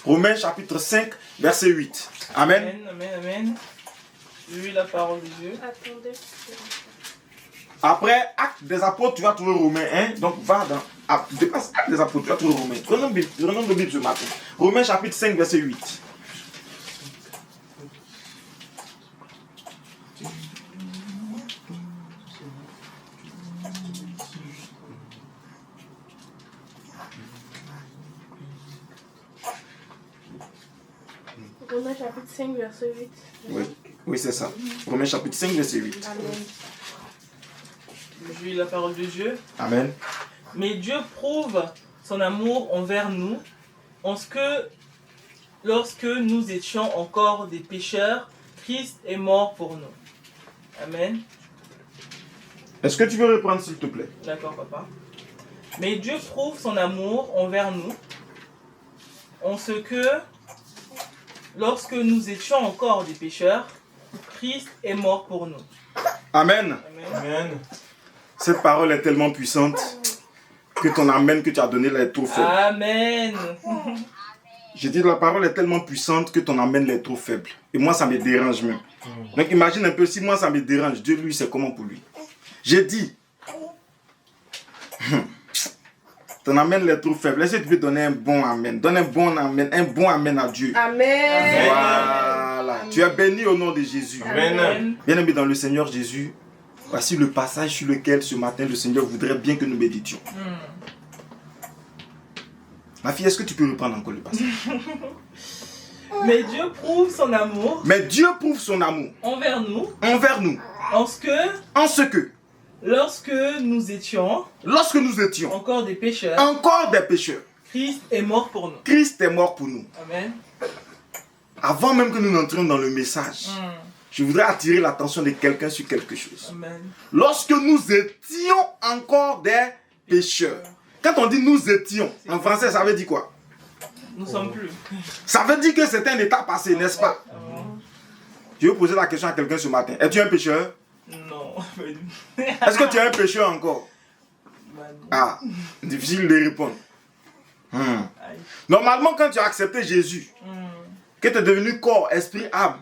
Romains chapitre 5, verset 8. Amen. Amen. Je lis la parole de Dieu. Attendez. Après Actes des Apôtres, tu vas trouver Romains 1. Donc va dans. Dépasse Actes des Apôtres, tu vas trouver Romains. Prenons le Bible ce matin. Romains chapitre 5, verset 8. Romains chapitre 5, verset 8. Oui, c'est ça. Romains chapitre 5, verset 8. Amen. Je lis la parole de Dieu. Amen. Mais Dieu prouve son amour envers nous en ce que, lorsque nous étions encore des pécheurs, Christ est mort pour nous. Amen. Est-ce que tu veux reprendre s'il te plaît? D'accord, papa. Mais Dieu prouve son amour envers nous en ce que, lorsque nous étions encore des pécheurs, Christ est mort pour nous. Amen. Amen. Cette parole est tellement puissante que ton amen que tu as donné là est trop faible. Amen. J'ai dit la parole est tellement puissante que ton amen est trop faible. Et moi ça me dérange même. Donc imagine un peu, si moi ça me dérange, Dieu lui c'est comment pour lui? J'ai dit, ton amen est trop faible. Est-ce que tu peux donner un bon amen? Donne un bon amen à Dieu. Amen. Voilà. Tu es béni au nom de Jésus. Amen. Bien-aimé dans le Seigneur Jésus, voici le passage sur lequel ce matin le Seigneur voudrait bien que nous méditions. Ma fille, est-ce que tu peux reprendre encore le passage? Mais Dieu prouve son amour Mais Dieu prouve son amour envers nous en ce que, lorsque nous étions lorsque nous étions encore des pécheurs, encore des pécheurs, Christ est mort pour nous. Christ est mort pour nous. Amen. Avant même que nous n'entrions dans le message, je voudrais attirer l'attention de quelqu'un sur quelque chose. Amen. Lorsque nous étions encore des pécheurs. Quand on dit nous étions, en français, ça veut dire quoi? Nous sommes plus. Ça veut dire que c'est un état passé, n'est-ce pas? Je vais poser la question à quelqu'un ce matin. Es-tu un pécheur? Non. Est-ce que tu es un pécheur encore? Bah, non. Ah, difficile de répondre. Aïe. Normalement, quand tu as accepté Jésus, que tu es devenu corps, esprit, âme,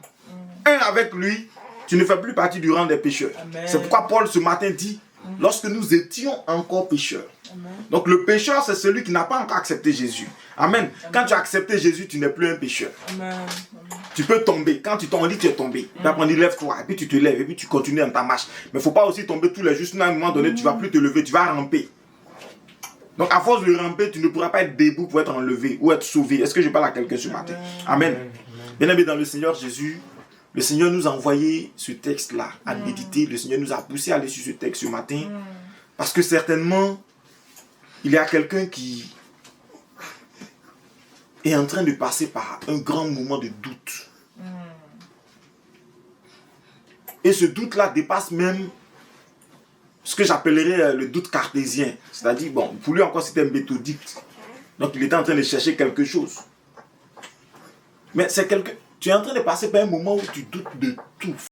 un avec lui, tu ne fais plus partie du rang des pécheurs. Amen. C'est pourquoi Paul ce matin dit, lorsque nous étions encore pécheurs. Amen. Donc le pécheur, c'est celui qui n'a pas encore accepté Jésus. Amen. Quand tu as accepté Jésus, tu n'es plus un pécheur. Amen. Tu peux tomber. Quand tu tombes, on dit tu es tombé. Puis après on dit lève-toi. Et puis tu te lèves. Et puis tu continues dans ta marche. Mais il ne faut pas aussi tomber tous les jours. Sinon à un moment donné, tu ne vas plus te lever. Tu vas ramper. Donc à force de ramper, tu ne pourras pas être debout pour être enlevé ou être sauvé. Est-ce que je parle à quelqu'un ce matin? Amen. Bien-aimé dans le Seigneur Jésus, le Seigneur nous a envoyé ce texte-là à méditer. Le Seigneur nous a poussé à aller sur ce texte ce matin. Parce que certainement, il y a quelqu'un qui est en train de passer par un grand moment de doute. Et ce doute-là dépasse même ce que j'appellerais le doute cartésien. C'est-à-dire, bon, pour lui encore c'était méthodique. Donc il était en train de chercher quelque chose. Mais c'est tu es en train de passer par un moment où tu doutes de tout.